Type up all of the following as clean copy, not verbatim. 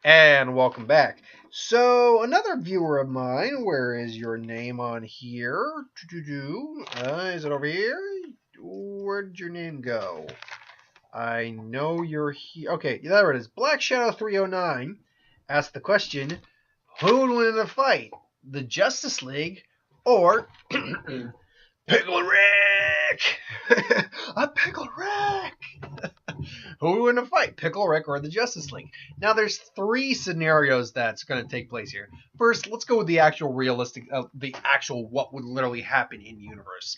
And welcome back. So, another viewer of mine, where is your name on here? Is it over here? Where'd your name go? I know you're here. Okay, there it is. Black Shadow 309 asked the question, who would win in a fight? The Justice League or Pickle Rick? A Pickle Rick! Who would win a fight, Pickle Rick or the Justice League? Now, there's three scenarios that's going to take place here. First, let's go with the actual realistic, the actual what would literally happen in universe.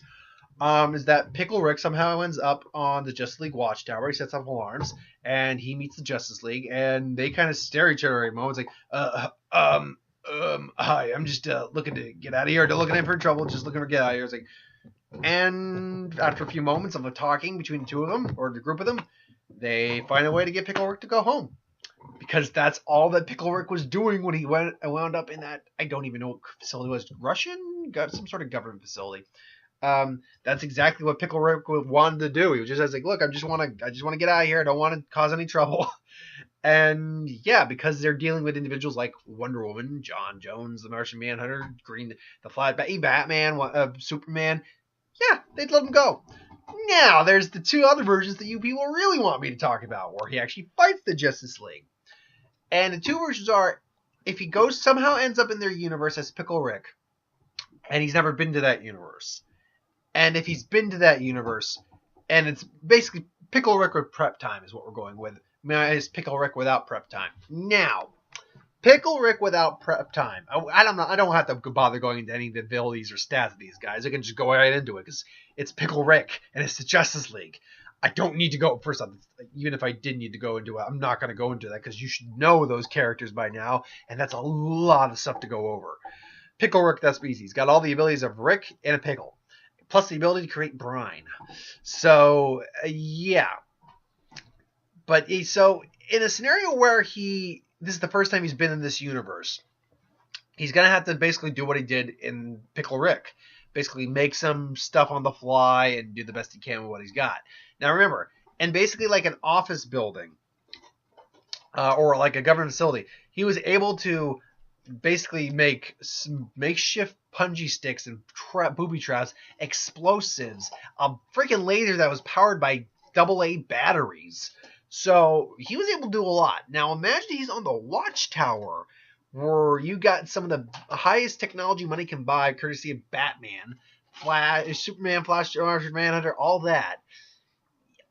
Is that Pickle Rick somehow ends up on the Justice League watchtower. He sets off alarms, and he meets the Justice League, and they kind of stare at each other at moments like, hi, I'm just looking to get out of here. Don't looking in for trouble, just looking to get out of here. It's like, and after a few moments of talking between the two of them, or the group of them, they find a way to get Pickle Rick to go home. Because that's all that Pickle Rick was doing when he wound up in that, I don't even know what facility it was. Russian? Got some sort of government facility. That's exactly what Pickle Rick wanted to do. He was just like, look, I just want to get out of here. I don't want to cause any trouble. And yeah, because they're dealing with individuals like Wonder Woman, John Jones, the Martian Manhunter, the Flat Batman, Superman. Yeah, they'd let him go. Now, there's the two other versions that you people really want me to talk about, where he actually fights the Justice League. And the two versions are, if he somehow ends up in their universe as Pickle Rick, and he's never been to that universe. And if he's been to that universe, and it's basically Pickle Rick with prep time is what we're going with. It's Pickle Rick without prep time. Now, Pickle Rick without prep time. I don't have to bother going into any of the abilities or stats of these guys. I can just go right into it because it's Pickle Rick and it's the Justice League. I don't need to go first. Even if I did need to go into it, I'm not going to go into that because you should know those characters by now, and that's a lot of stuff to go over. Pickle Rick, that's easy. He's got all the abilities of Rick and a pickle, plus the ability to create brine. So yeah, but so in a scenario where this is the first time he's been in this universe, he's going to have to basically do what he did in Pickle Rick. Basically make some stuff on the fly and do the best he can with what he's got. Now remember, and basically like an office building or like a government facility, he was able to basically make some makeshift punji sticks and booby traps, explosives, a freaking laser that was powered by AA batteries. So he was able to do a lot. Now imagine he's on the watchtower where you got some of the highest technology money can buy, courtesy of Batman, Flash, Superman, Flash, Martian Manhunter, all that.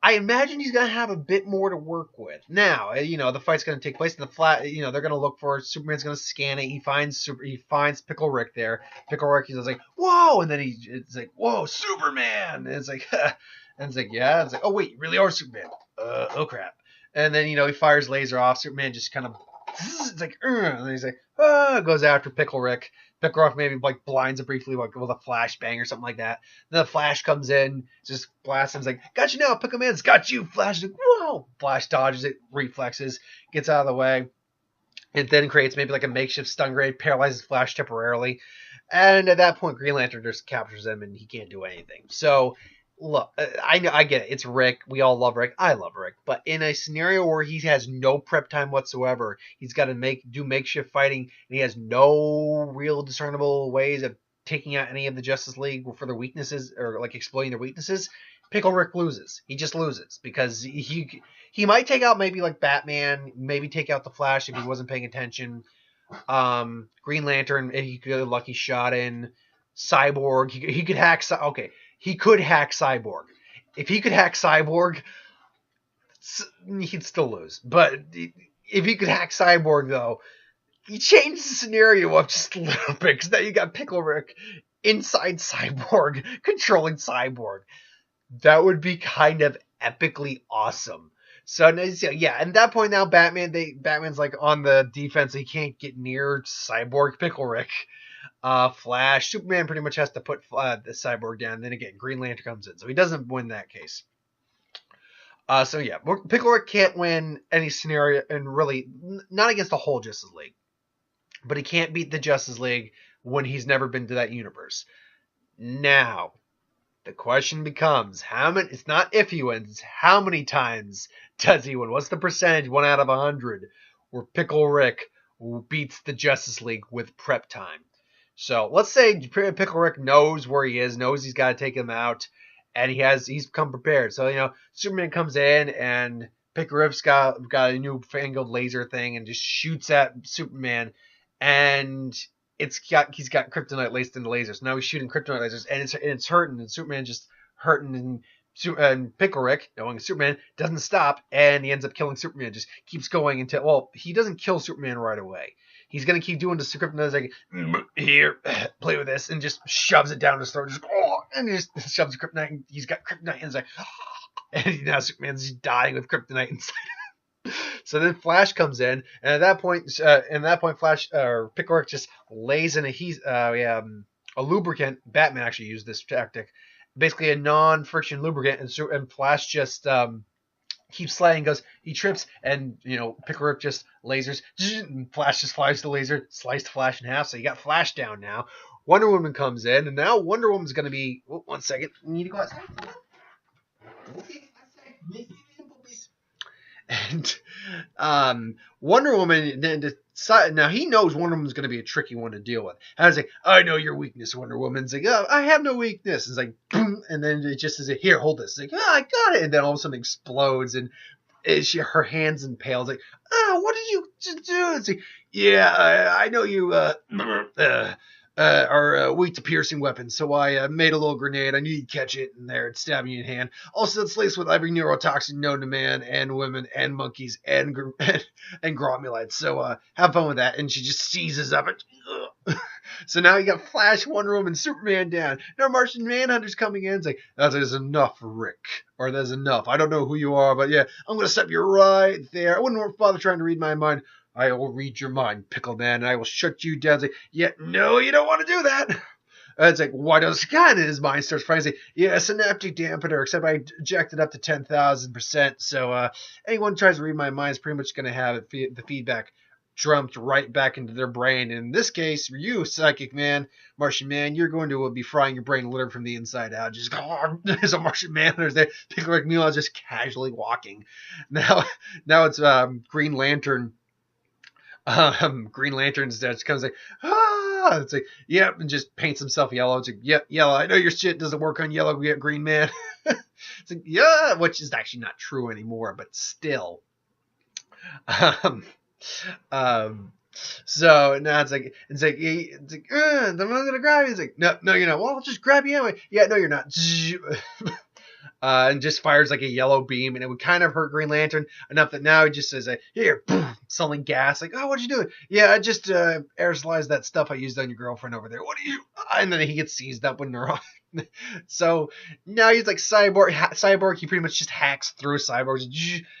I imagine he's going to have a bit more to work with. Now, the fight's going to take place in the flat. They're going to look for it. Superman's going to scan it. He finds Pickle Rick there. Pickle Rick, he's like, whoa! And then it's like, whoa, Superman! And it's like, and it's like, yeah. It's like, oh wait, you really are Superman. Oh crap. And then he fires laser off. Superman just kind of, it's like, and then he's like, goes after Pickle Rick. Pickle Rick maybe like blinds it briefly with a flashbang or something like that. Then the Flash comes in, just blasts him. He's like, got you now, Pickle Man's got you. Flash is like, whoa! Flash dodges it, reflexes, gets out of the way. It then creates maybe like a makeshift stun grenade, paralyzes Flash temporarily. And at that point, Green Lantern just captures him and he can't do anything. So, look, I get it. It's Rick. We all love Rick. I love Rick. But in a scenario where he has no prep time whatsoever, he's got to do makeshift fighting, and he has no real discernible ways of taking out any of the Justice League for their weaknesses or like exploiting their weaknesses. Pickle Rick loses. He just loses because he might take out maybe like Batman, maybe take out the Flash if he wasn't paying attention. Green Lantern, if he could get a lucky shot in. Cyborg, he could hack. Okay. He could hack Cyborg. If he could hack Cyborg, he'd still lose. But if he could hack Cyborg, though, he changed the scenario up just a little bit. Because now you got Pickle Rick inside Cyborg, controlling Cyborg. That would be kind of epically awesome. So yeah, at that point now, Batman's like on the defense. He can't get near Cyborg Pickle Rick. Flash, Superman pretty much has to put the Cyborg down. Then again, Green Lantern comes in, so he doesn't win that case. So yeah, Pickle Rick can't win any scenario, and really not against the whole Justice League, but he can't beat the Justice League when he's never been to that universe. Now, the question becomes, how many? It's not if he wins. How many times does he win? What's the percentage? 1 out of 100. where Pickle Rick beats the Justice League with prep time. So let's say Pickle Rick knows where he is, knows he's got to take him out, and he's come prepared. So Superman comes in and Pickle Rick's got a new fangled laser thing and just shoots at Superman, and he's got kryptonite laced in the lasers. Now he's shooting kryptonite lasers, and it's hurting, and Superman just hurting, and Pickle Rick, knowing Superman, doesn't stop, and he ends up killing Superman. Just keeps going until, well, he doesn't kill Superman right away. He's gonna keep doing the kryptonite, like, here, play with this, and just shoves it down his throat, and he just shoves the kryptonite, and he's got kryptonite, and it's like, and now Superman's just dying with kryptonite inside. So then Flash comes in, and at that point, Flash Pickle Rick just lays in a lubricant. Batman actually used this tactic, basically a non-friction lubricant, and Flash just keeps sliding, he trips, and Pickle Rick just lasers, and Flash just flies the laser, sliced Flash in half. So you got Flash down now. Wonder Woman comes in, and now Wonder Woman's gonna be. Oh, 1 second, I need to go outside. And Wonder Woman then decide, now he knows Wonder Woman's going to be a tricky one to deal with. And I was like, I know your weakness, Wonder Woman. It's like, oh, I have no weakness. It's like, boom, and then it just is like, here, hold this. It's like, I got it. And then all of a sudden it explodes, and her hands impale. It's like, what did you do? It's like, yeah, I know you are weak to piercing weapons, so I made a little grenade. I knew you'd catch it, and there, it's stabbing you in the hand. Also, it's laced with every neurotoxin known to man and women and monkeys and gromulites. So have fun with that. And she just seizes up it. So now you got Flash, Wonder Woman, Superman down. Now Martian Manhunter's coming in. It's like, that is enough, Rick. Or that's enough. I don't know who you are, but yeah, I'm going to stop you right there. I wouldn't bother trying to read my mind. I will read your mind, Pickle Man, and I will shut you down. It's like, yeah, no, you don't want to do that. It's like, why does Scott in his mind starts fighting? Like, yeah, synaptic dampener, except I jacked it up to 10,000%. So anyone tries to read my mind is pretty much going to have the feedback dumped right back into their brain. And in this case, you, Psychic Man, Martian Man, you're going to be frying your brain literally from the inside out. Just there's a Martian Man. There's there. Pickle Rick meanwhile just casually walking. Now it's Green Lantern. Green Lantern just comes like, it's like, yep, and just paints himself yellow. It's like, yep, yellow. I know your shit doesn't work on yellow, we get Green Man. It's like, yeah, which is actually not true anymore, but still. So now it's like, I'm not gonna grab you. It's like, no, you're not. Well, I'll just grab you anyway. Yeah, no, you're not. And just fires like a yellow beam, and it would kind of hurt Green Lantern enough that now he just says, here, boom, selling gas. Like, oh, what'd you do? Yeah, I just aerosolized that stuff I used on your girlfriend over there. What are you? And then he gets seized up when they're on. So now he's like Cyborg. He pretty much just hacks through Cyborg.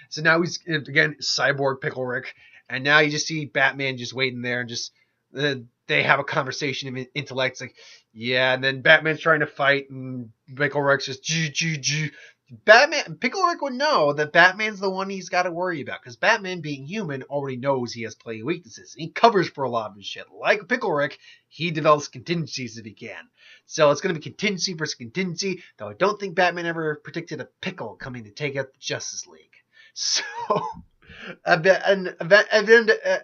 So now he's, again, Cyborg Pickle Rick. And now you just see Batman just waiting there, and just they have a conversation of intellects, like, yeah, and then Batman's trying to fight, and Pickle Rick's just Pickle Rick would know that Batman's the one he's got to worry about, because Batman, being human, already knows he has plenty of weaknesses. He covers for a lot of his shit. Like Pickle Rick, he develops contingencies if he can. So it's going to be contingency versus contingency, though I don't think Batman ever predicted a pickle coming to take out the Justice League. So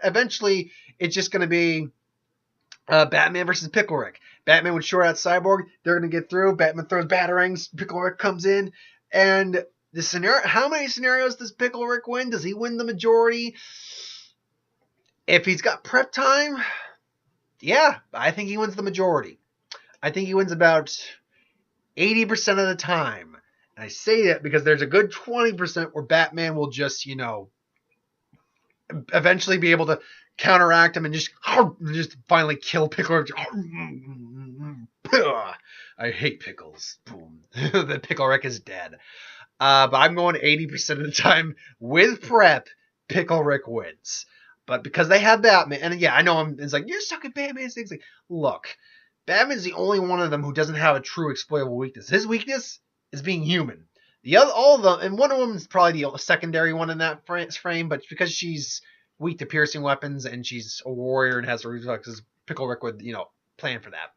eventually it's just going to be Batman versus Pickle Rick. Batman would short out Cyborg. They're going to get through. Batman throws batarangs. Pickle Rick comes in. And the scenario, how many scenarios does Pickle Rick win? Does he win the majority? If he's got prep time, yeah, I think he wins the majority. I think he wins about 80% of the time. And I say that because there's a good 20% where Batman will just, eventually be able to counteract him and just finally kill Pickle Rick. I hate pickles. Boom. The Pickle Rick is dead. But I'm going 80% of the time with prep, Pickle Rick wins. But because they have Batman, and yeah, I know it's like, you're stuck at Batman's things. Like, look, Batman's the only one of them who doesn't have a true exploitable weakness. His weakness is being human. All of them, and Wonder Woman's probably the secondary one in that frame, but because she's weak to piercing weapons and she's a warrior and has reflexes, Pickle Rick would, plan for that.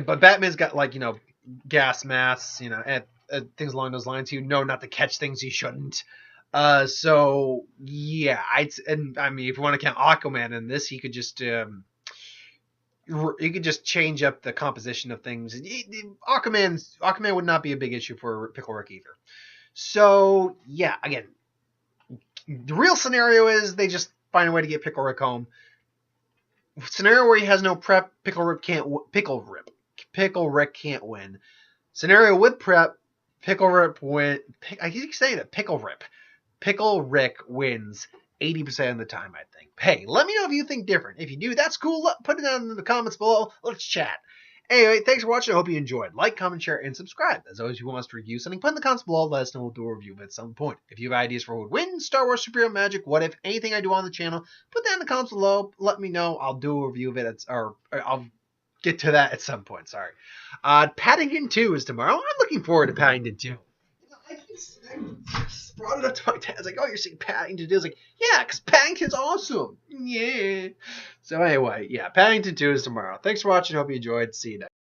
But Batman's got gas masks, and things along those lines. Not to catch things he shouldn't. So yeah, I mean, if you want to count Aquaman in this, he could just change up the composition of things. Aquaman would not be a big issue for Pickle Rick either. So yeah, again, the real scenario is they just find a way to get Pickle Rick home. Scenario where he has no prep, Pickle Rick can't win. Scenario with prep, Pickle Rick win. I keep saying it, Pickle Rip. Pickle Rick wins 80% of the time, I think. Hey, let me know if you think different. If you do, that's cool. Put it down in the comments below. Let's chat. Anyway, thanks for watching. I hope you enjoyed. Like, comment, share, and subscribe. As always, if you want us to review something, put in the comments below. Let us know. We'll do a review of it at some point. If you have ideas for who would win, Star Wars, superhero magic, what if, anything I do on the channel, put that in the comments below. Let me know. I'll do a review of it, or I'll get to that at some point. Sorry. Paddington 2 is tomorrow. I'm looking forward to Paddington 2. I just brought it up to my dad. I was like, oh, you're seeing Paddington 2? I was like, yeah, because Paddington's awesome. Yeah. So anyway, yeah, Paddington 2 is tomorrow. Thanks for watching. Hope you enjoyed. See you next.